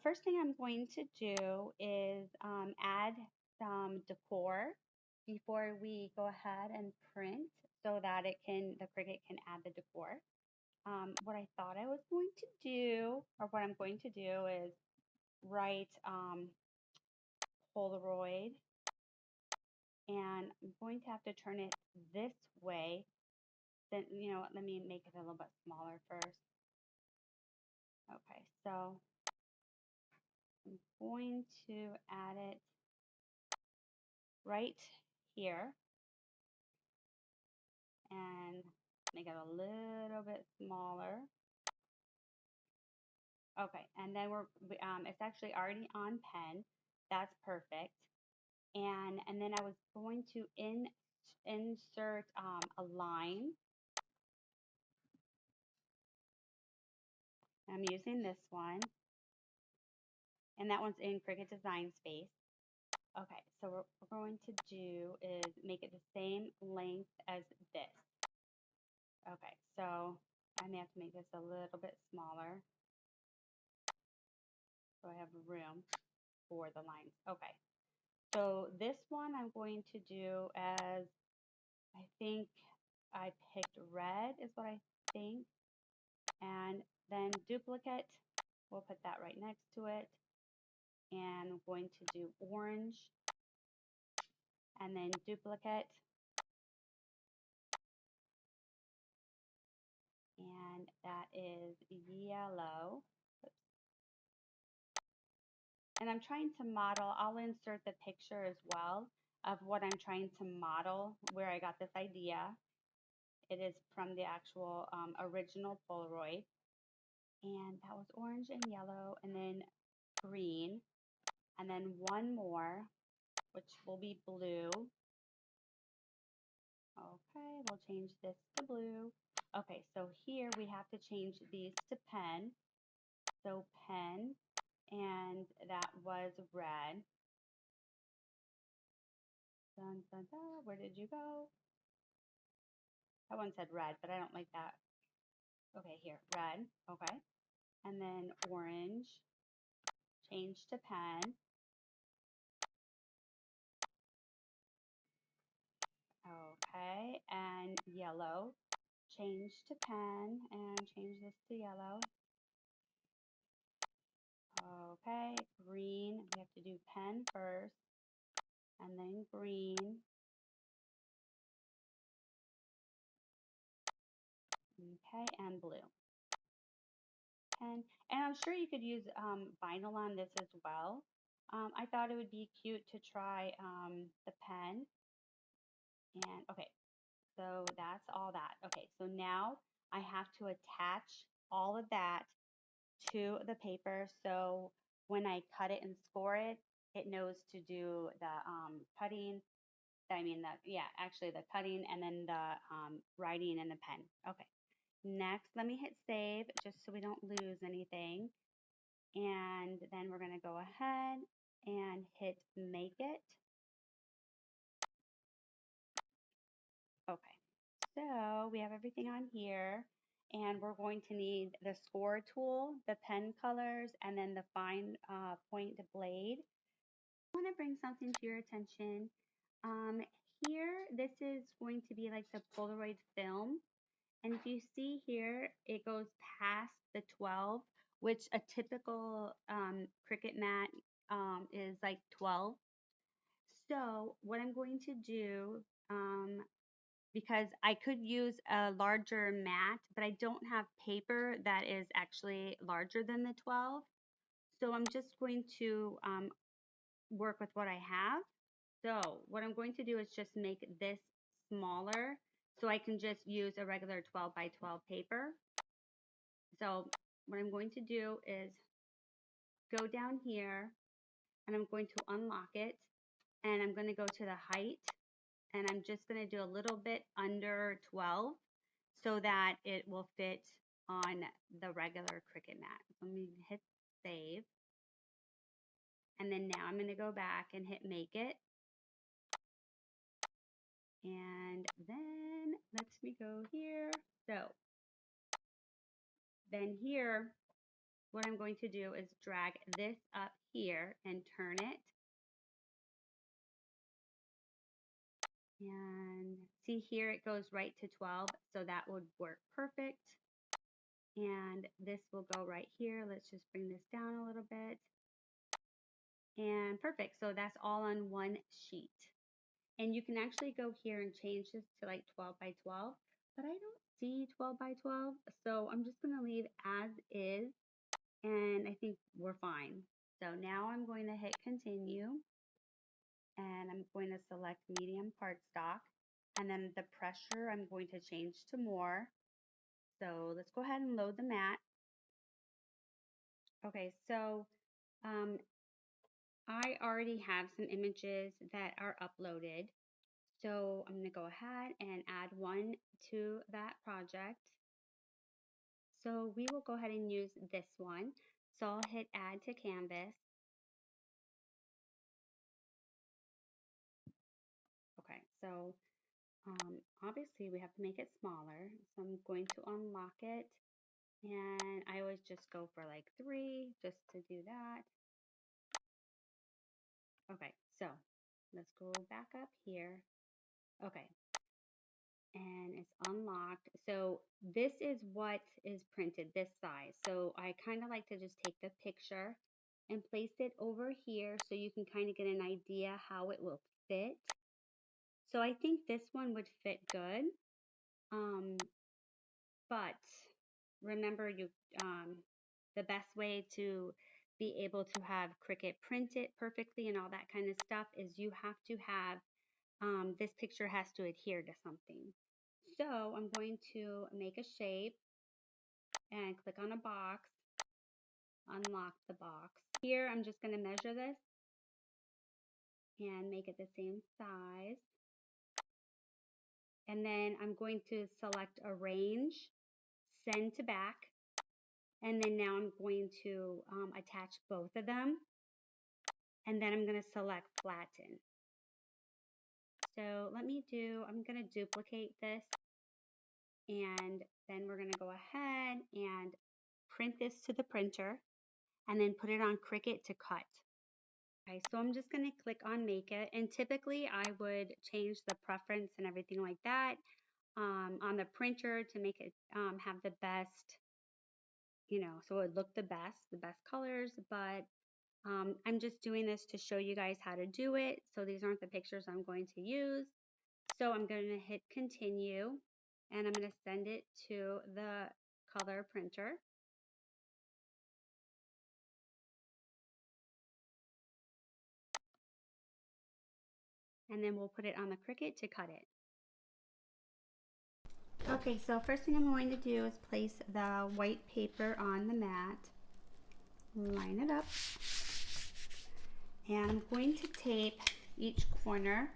first thing I'm going to do is add some decor before we go ahead and print so that the Cricut can add the decor. What I thought I was going to do, or what I'm going to do is write Polaroid, and I'm going to have to turn it this way. Then, you know what, let me make it a little bit smaller first. Okay, so I'm going to add it right here and make it a little bit smaller. Okay, and then it's actually already on pen. That's perfect. And then I was going to insert a line. I'm using this one, and that one's in Cricut Design Space. Okay, so what we're going to do is make it the same length as this. Okay, so I may have to make this a little bit smaller so I have room for the lines. Okay, so this one I'm going to do as, I think I picked red is what I think, and then duplicate, we'll put that right next to it, and I'm going to do orange, and then duplicate, and that is yellow. And I'm trying to model, I'll insert the picture as well of what I'm trying to model, where I got this idea. It is from the actual original Polaroid. And that was orange and yellow, and then green, and then one more, which will be blue. Okay, we'll change this to blue. Okay, so here we have to change these to pen. So pen, and that was red. Dun, dun, dun. Where did you go? That one said red, but I don't like that. Okay, here, red. Okay. And then orange, change to pen. Okay, and yellow, change to pen, and change this to yellow. Okay, green, we have to do pen first, and then green. Okay, and blue. Pen, and I'm sure you could use vinyl on this as well. I thought it would be cute to try the pen. And okay, so that's all that. Okay, so now I have to attach all of that to the paper. So when I cut it and score it, it knows to do the cutting. I mean, actually the cutting and then the writing in the pen. Okay, next, let me hit save just so we don't lose anything. And then we're going to go ahead and hit make it. Okay, so we have everything on here, and we're going to need the score tool, the pen colors, and then the fine point blade. I want to bring something to your attention. Here, this is going to be like the Polaroid film. And if you see here, it goes past the 12, which a typical Cricut mat is like 12. So what I'm going to do, because I could use a larger mat, but I don't have paper that is actually larger than the 12. So I'm just going to work with what I have. So what I'm going to do is just make this smaller so I can just use a regular 12 by 12 paper. So what I'm going to do is go down here, and I'm going to unlock it, and I'm going to go to the height, and I'm just going to do a little bit under 12 so that it will fit on the regular Cricut mat. Let me hit save. And then now I'm going to go back and hit make it. And then let me go here. So then here what I'm going to do is drag this up here and turn it. And see here it goes right to 12, so that would work perfect. And this will go right here. Let's just bring this down a little bit. And perfect, so that's all on one sheet. And you can actually go here and change this to like 12 by 12, but I don't see 12 by 12, so I'm just going to leave as is, and I think we're fine. So now I'm going to hit continue, and I'm going to select medium cardstock, and then the pressure I'm going to change to more. So let's go ahead and load the mat. Okay, so I already have some images that are uploaded. So I'm going to go ahead and add one to that project. So we will go ahead and use this one. So I'll hit add to canvas. Okay, so obviously we have to make it smaller. So I'm going to unlock it. And I always just go for like 3 just to do that. Okay, so let's go back up here. Okay, and it's unlocked. So this is what is printed, this size. So I kind of like to just take the picture and place it over here so you can kind of get an idea how it will fit. So I think this one would fit good. But remember, the best way to be able to have Cricut print it perfectly and all that kind of stuff is you have to have, this picture has to adhere to something. So I'm going to make a shape and click on a box, unlock the box. Here I'm just going to measure this and make it the same size. And then I'm going to select arrange, send to back. And then now I'm going to attach both of them. And then I'm going to select flatten. So I'm going to duplicate this. And then we're going to go ahead and print this to the printer. And then put it on Cricut to cut. Okay, so I'm just going to click on make it. And typically I would change the preference and everything like that on the printer to make it have the best, so it would look the best colors. But I'm just doing this to show you guys how to do it. So these aren't the pictures I'm going to use. So I'm going to hit continue and I'm going to send it to the color printer. And then we'll put it on the Cricut to cut it. Okay, so first thing I'm going to do is place the white paper on the mat, line it up, and I'm going to tape each corner.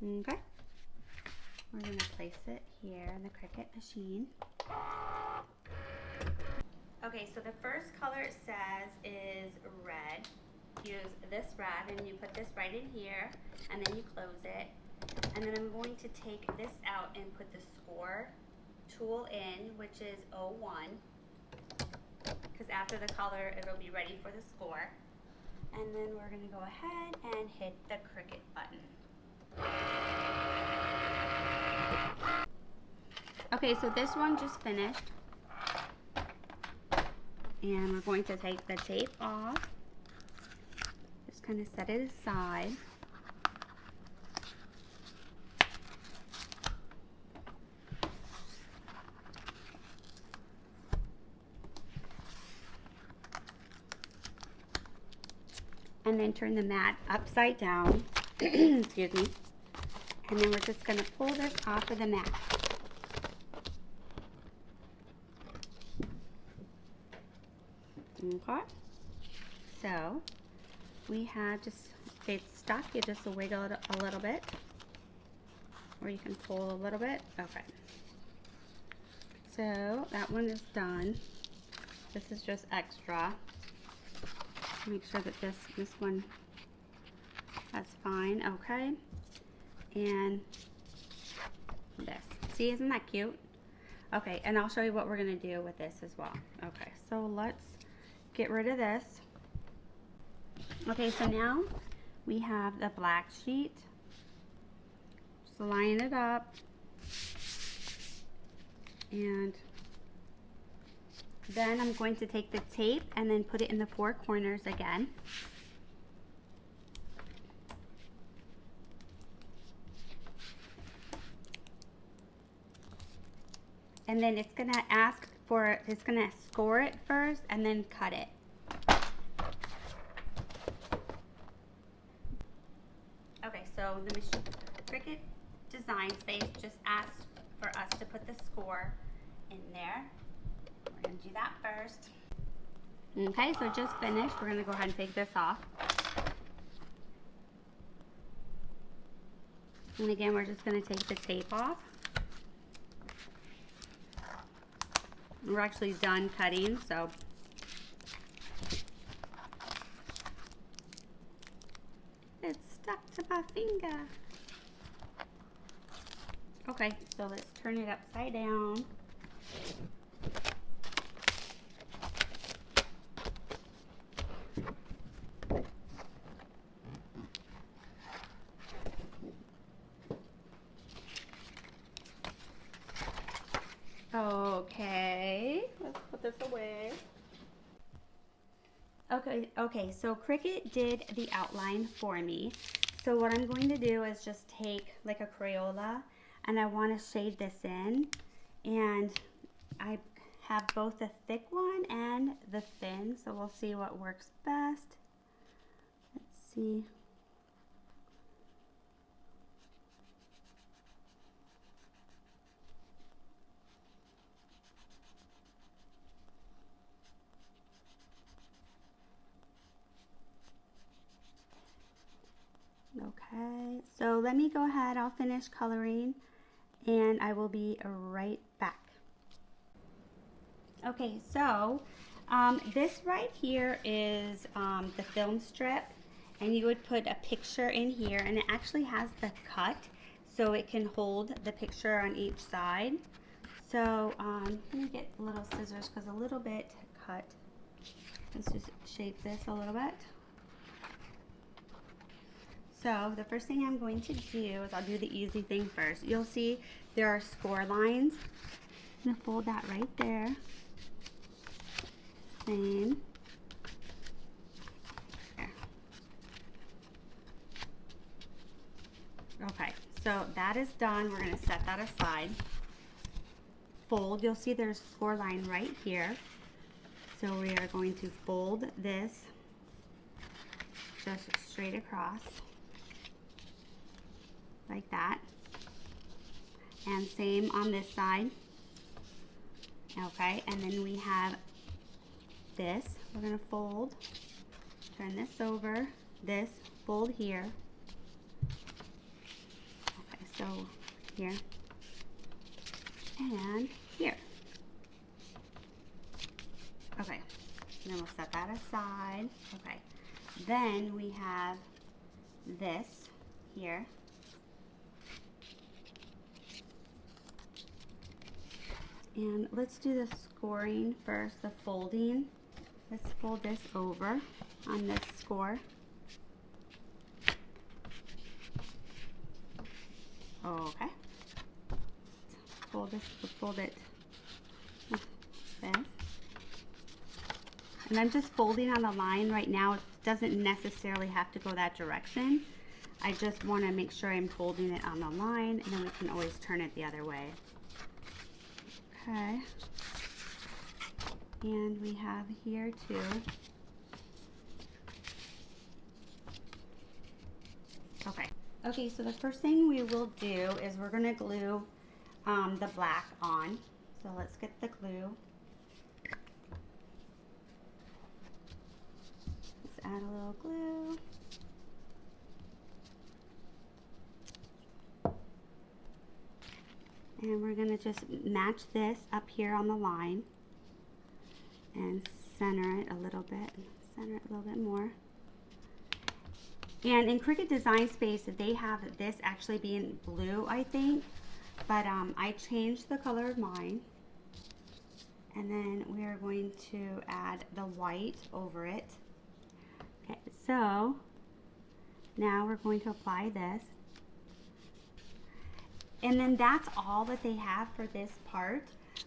Okay, we're going to place it here in the Cricut machine. Okay, so the first color it says is red. Use this red and you put this right in here and then you close it. And then I'm going to take this out and put the score tool in, which is 01. Because after the color, it'll be ready for the score. And then we're going to go ahead and hit the Cricut button. Okay, so this one just finished. And we're going to take the tape off. Just kind of set it aside. And then turn the mat upside down. Excuse me. And then we're just going to pull this off of the mat. Okay. So we have just, if it's stuck, you just wiggle it a little bit. Or you can pull a little bit. Okay. So that one is done. This is just extra. Make sure that this one That's fine, okay. And this. See, isn't that cute? Okay, and I'll show you what we're gonna do with this as well. Okay, so let's get rid of this. Okay, so now we have the black sheet. Just line it up. And then I'm going to take the tape and then put it in the four corners again. And then it's gonna ask for, it's gonna score it first and then cut it. Okay, so the Cricut Design Space just asked for us to put the score in there. We're gonna do that first. Okay, so just finished. We're gonna go ahead and take this off. And again, we're just gonna take the tape off. We're actually done cutting, so. It's stuck to my finger. Okay, so let's turn it upside down. Okay, let's put this away. Okay, so Cricut did the outline for me. So what I'm going to do is just take like a Crayola and I want to shade this in. And I have both the thick one and the thin, so we'll see what works best. Let's see. Okay, so let me go ahead, I'll finish coloring and I will be right back. Okay, so this right here is the film strip, and you would put a picture in here, and it actually has the cut so it can hold the picture on each side. So let me get little scissors because a little bit cut. Let's just shape this a little bit. So the first thing I'm going to do is I'll do the easy thing first. You'll see there are score lines. I'm going to fold that right there. Same. There. Okay, so that is done. We're going to set that aside. Fold. You'll see there's a score line right here. So we are going to fold this just straight across. Like that, and same on this side. Okay, and then we have this. We're going to fold, turn this over, this, fold here. Okay, so here and here. Okay, then we'll set that aside. Okay, then we have this here. And let's do the scoring first, the folding. Let's fold this over on this score. Okay. Fold this, fold it like this. And I'm just folding on the line right now. It doesn't necessarily have to go that direction. I just want to make sure I'm folding it on the line, and then we can always turn it the other way. Okay, and we have here too. Okay, so the first thing we will do is we're going to glue the black on. So let's get the glue. Let's add a little glue. And we're going to just match this up here on the line and center it a little bit. Center it a little bit more. And in Cricut Design Space, they have this actually being blue, I think. But I changed the color of mine. And then we are going to add the white over it. Okay, so now we're going to apply this. And then that's all that they have for this part.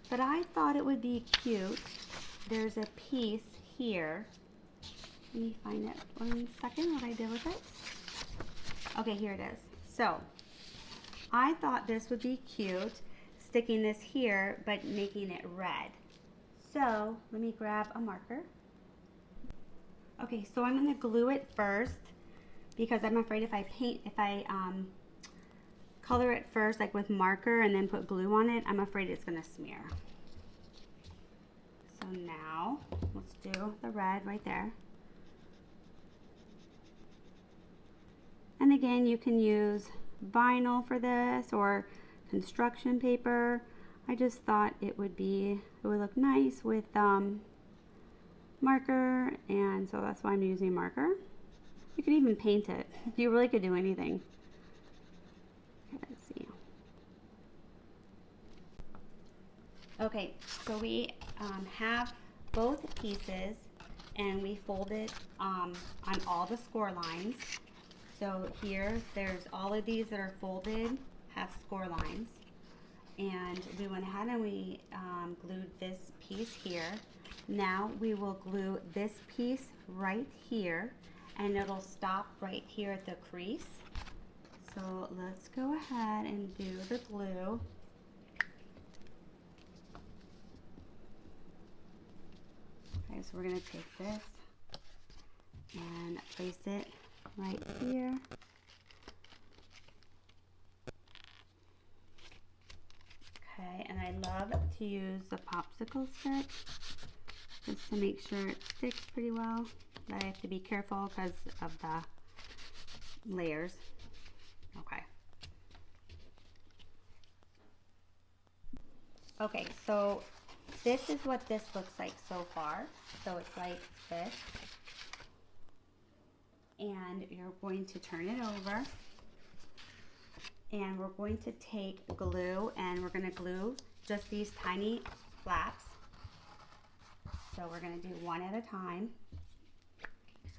But I thought it would be cute. There's a piece here. Let me find it 1 second, what I did with it. Okay, here it is. So I thought this would be cute, sticking this here, but making it red. So let me grab a marker. Okay, so I'm gonna glue it first because I'm afraid if I color it first, like with marker and then put glue on it, I'm afraid it's gonna smear. So now let's do the red right there. And again, you can use vinyl for this or construction paper. I just thought it would look nice with marker, and so that's why I'm using marker. You could even paint it. You really could do anything. Okay, let's see. Okay, so we have both pieces, and we fold it on all the score lines. So here, there's all of these that are folded, have score lines. And we went ahead and we glued this piece here. Now we will glue this piece right here, and it'll stop right here at the crease. So let's go ahead and do the glue. Okay, so we're gonna take this and place it right here. Okay, and I love to use the popsicle stick just to make sure it sticks pretty well. But I have to be careful because of the layers. Okay. Okay, so this is what this looks like so far. So it's like this. And you're going to turn it over. And we're going to take glue, and we're going to glue just these tiny flaps. So we're going to do one at a time.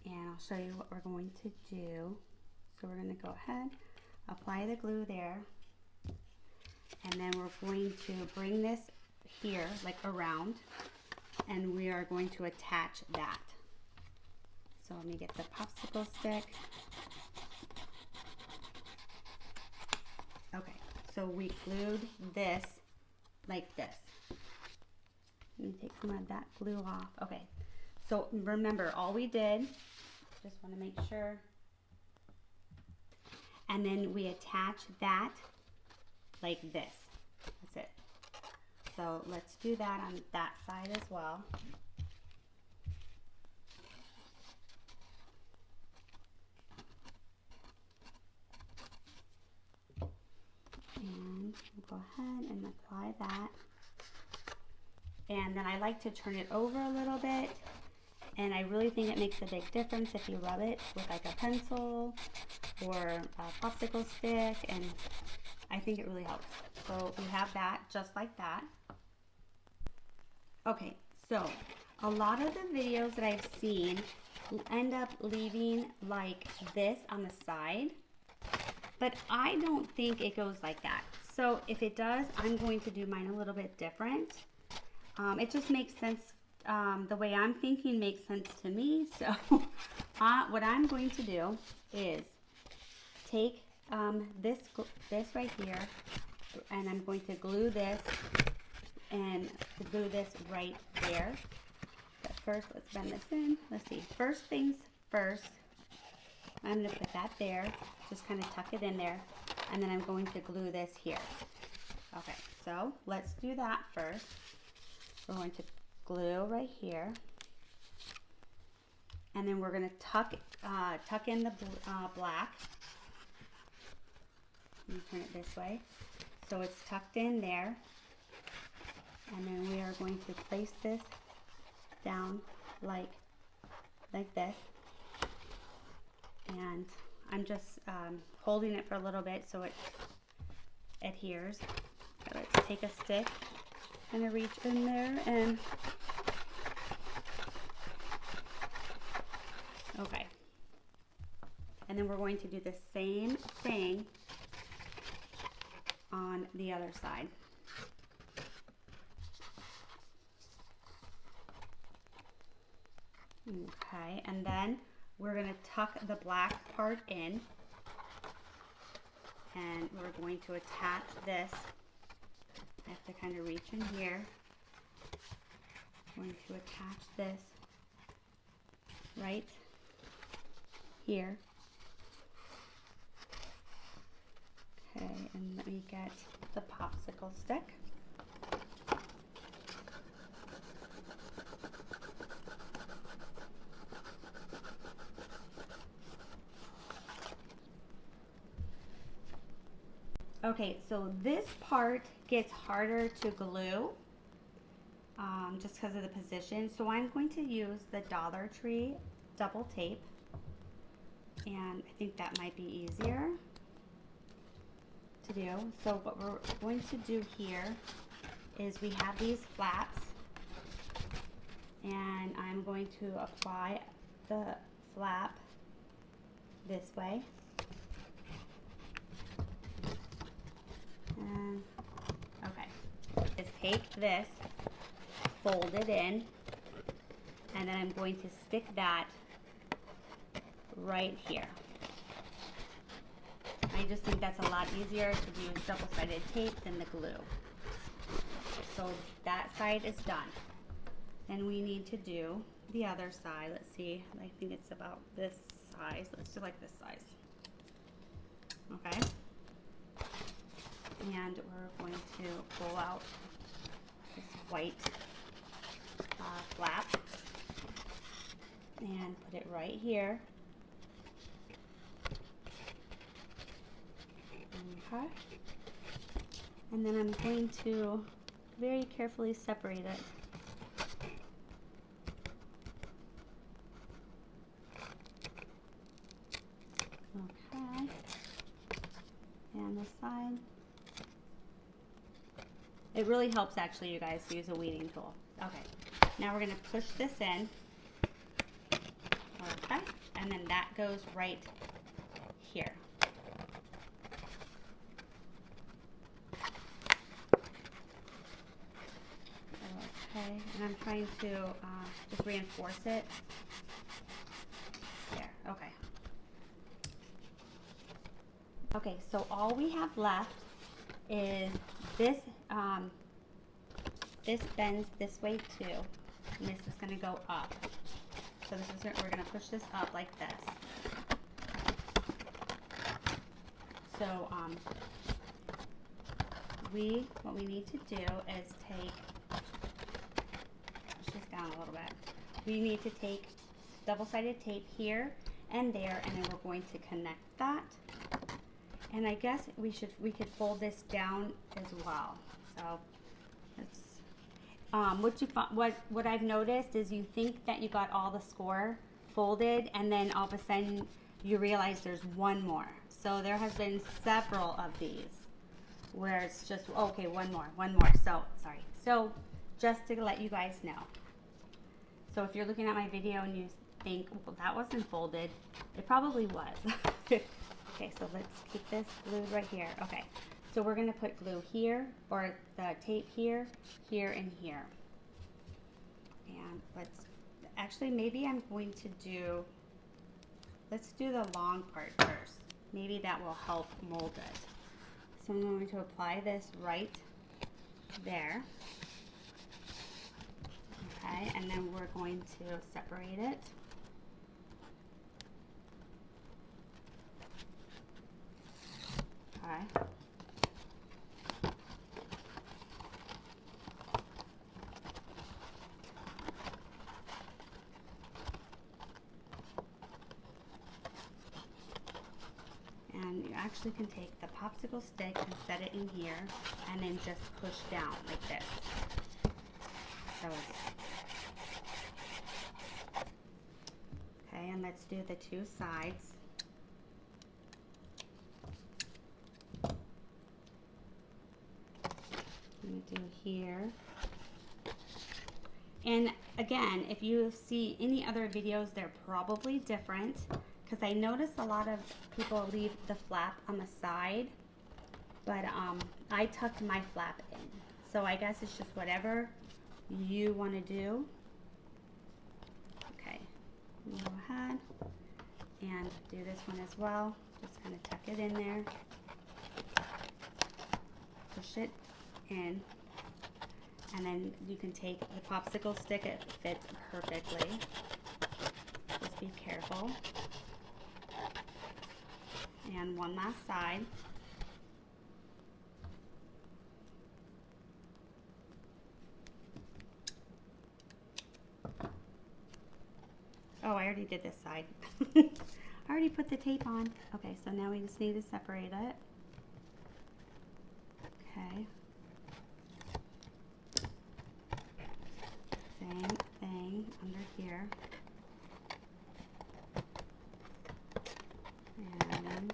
And I'll show you what we're going to do. So we're going to go ahead, apply the glue there. And then we're going to bring this here, like around. And we are going to attach that. So let me get the popsicle stick. Okay, so we glued this like this. Let me take some of that glue off. Okay, so remember, all we did, just want to make sure, and then we attach that like this. That's it. So let's do that on that side as well. And we'll go ahead and apply that. And then I like to turn it over a little bit. And I really think it makes a big difference if you rub it with like a pencil or a popsicle stick. And I think it really helps. So we have that just like that. Okay, so a lot of the videos that I've seen end up leaving like this on the side. But I don't think it goes like that. So if it does, I'm going to do mine a little bit different. It just makes sense. The way I'm thinking makes sense to me. So what I'm going to do is take this right here, and I'm going to glue this and glue this right there. But first, let's bend this in. Let's see. First things first, I'm going to put that there. Just kind of tuck it in there, and then I'm going to glue this here. Okay, so let's do that first. We're going to glue right here, and then we're going to tuck in the black. Let me turn it this way, so it's tucked in there, and then we are going to place this down like this, and I'm just holding it for a little bit so it adheres. Okay, let's take a stick and reach in there and okay. And then we're going to do the same thing on the other side. Okay, and then we're going to tuck the black part in, and we're going to attach this. I have to kind of reach in here. I'm going to attach this right here. Okay, and let me get the popsicle stick. Okay, so this part gets harder to glue just because of the position. So I'm going to use the Dollar Tree double tape, and I think that might be easier to do. So what we're going to do here is we have these flaps, and I'm going to apply the flap this way. And okay, just take this, fold it in, and then I'm going to stick that right here. I just think that's a lot easier to use double-sided tape than the glue. So that side is done. Then we need to do the other side. Let's see, I think it's about this size. Let's do like this size. Okay. And we're going to pull out this white flap and put it right here. Okay. And then I'm going to very carefully separate it. Okay. And this side. It really helps actually, you guys, to use a weeding tool. Okay, now we're going to push this in. Okay, and then that goes right here. Okay, and I'm trying to just reinforce it. There, okay. Okay, so all we have left is this. This bends this way too, and this is going to go up. So this is we're going to push this up like this. So what we need to do is take, push this down a little bit. We need to take double-sided tape here and there, and then we're going to connect that. And I guess we could fold this down as well. So let's, what I've noticed is you think that you got all the score folded, and then all of a sudden you realize there's one more. So there has been several of these where it's just, okay, one more. So sorry. So just to let you guys know. So if you're looking at my video and you think, well, that wasn't folded, it probably was. Okay, so let's keep this glued right here. Okay, so we're going to put glue here, or the tape here, here, and here. And let's, actually maybe I'm going to do, let's do the long part first. Maybe that will help mold it. So I'm going to apply this right there. Okay, and then we're going to separate it. Okay. And you actually can take the popsicle stick and set it in here, and then just push down like this. So okay, and let's do the two sides. I'm going to do here. And again, if you see any other videos, they're probably different, because I notice a lot of people leave the flap on the side, but I tucked my flap in. So I guess it's just whatever you want to do. Okay, go ahead and do this one as well. Just kind of tuck it in there. Push it in. And then you can take the popsicle stick, it fits perfectly. Just be careful. And one last side. Oh, I already did this side. I already put the tape on. Okay, so now we just need to separate it. Okay. Same thing under here. And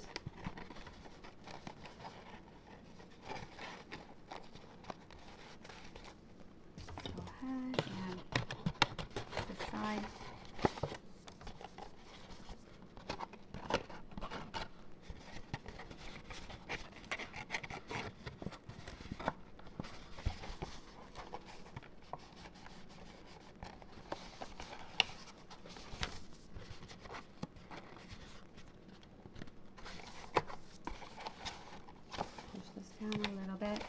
go ahead and this side. Down a little bit.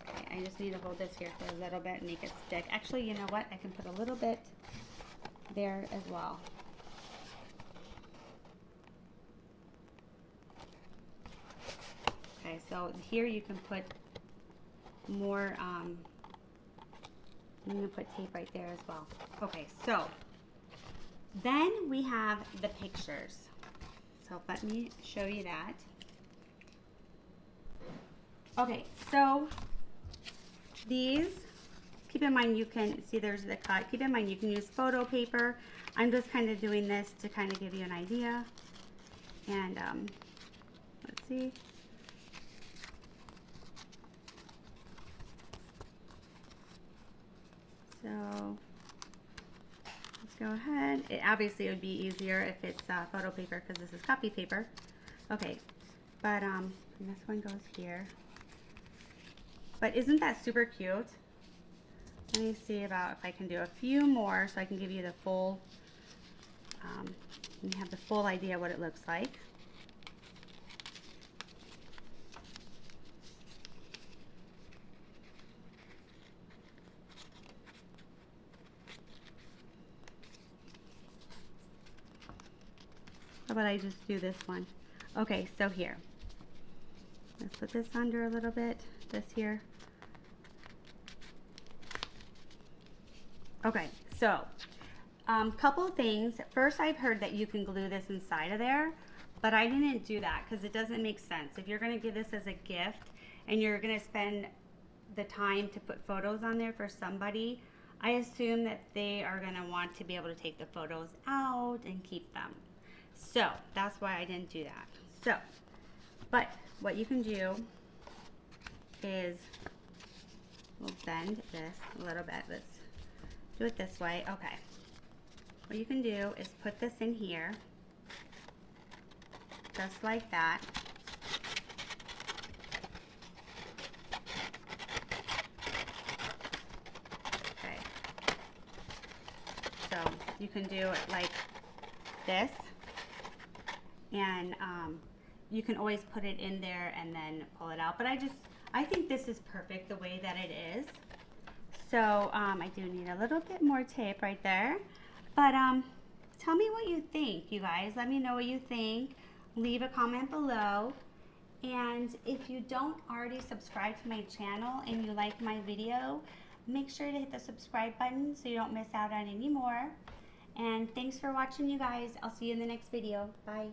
Okay, I just need to hold this here for a little bit and make it stick. Actually, you know what? I can put a little bit there as well. Okay, so here you can put more, I'm going to put tape right there as well. Okay, so then we have the pictures. So let me show you that. Okay, so these, keep in mind you can, see there's the cut, keep in mind you can use photo paper. I'm just kind of doing this to kind of give you an idea. And let's see. So let's go ahead. Obviously it would be easier if it's photo paper because this is copy paper. Okay, but and this one goes here. But isn't that super cute? Let me see about if I can do a few more so I can give you the full, you have the full idea what it looks like. How about I just do this one? Okay, so here. Let's put this under a little bit, this here. Okay, so couple things. First, I've heard that you can glue this inside of there, but I didn't do that because it doesn't make sense. If you're going to give this as a gift and you're going to spend the time to put photos on there for somebody, I assume that they are going to want to be able to take the photos out and keep them. So that's why I didn't do that. So, but what you can do is, we'll bend this a little bit. Let's do it this way. Okay. What you can do is put this in here, just like that. Okay. So you can do it like this, and you can always put it in there and then pull it out. But I think this is perfect the way that it is. So I do need a little bit more tape right there. But tell me what you think, you guys. Let me know what you think. Leave a comment below. And if you don't already subscribe to my channel and you like my video, make sure to hit the subscribe button so you don't miss out on any more. And thanks for watching, you guys. I'll see you in the next video. Bye.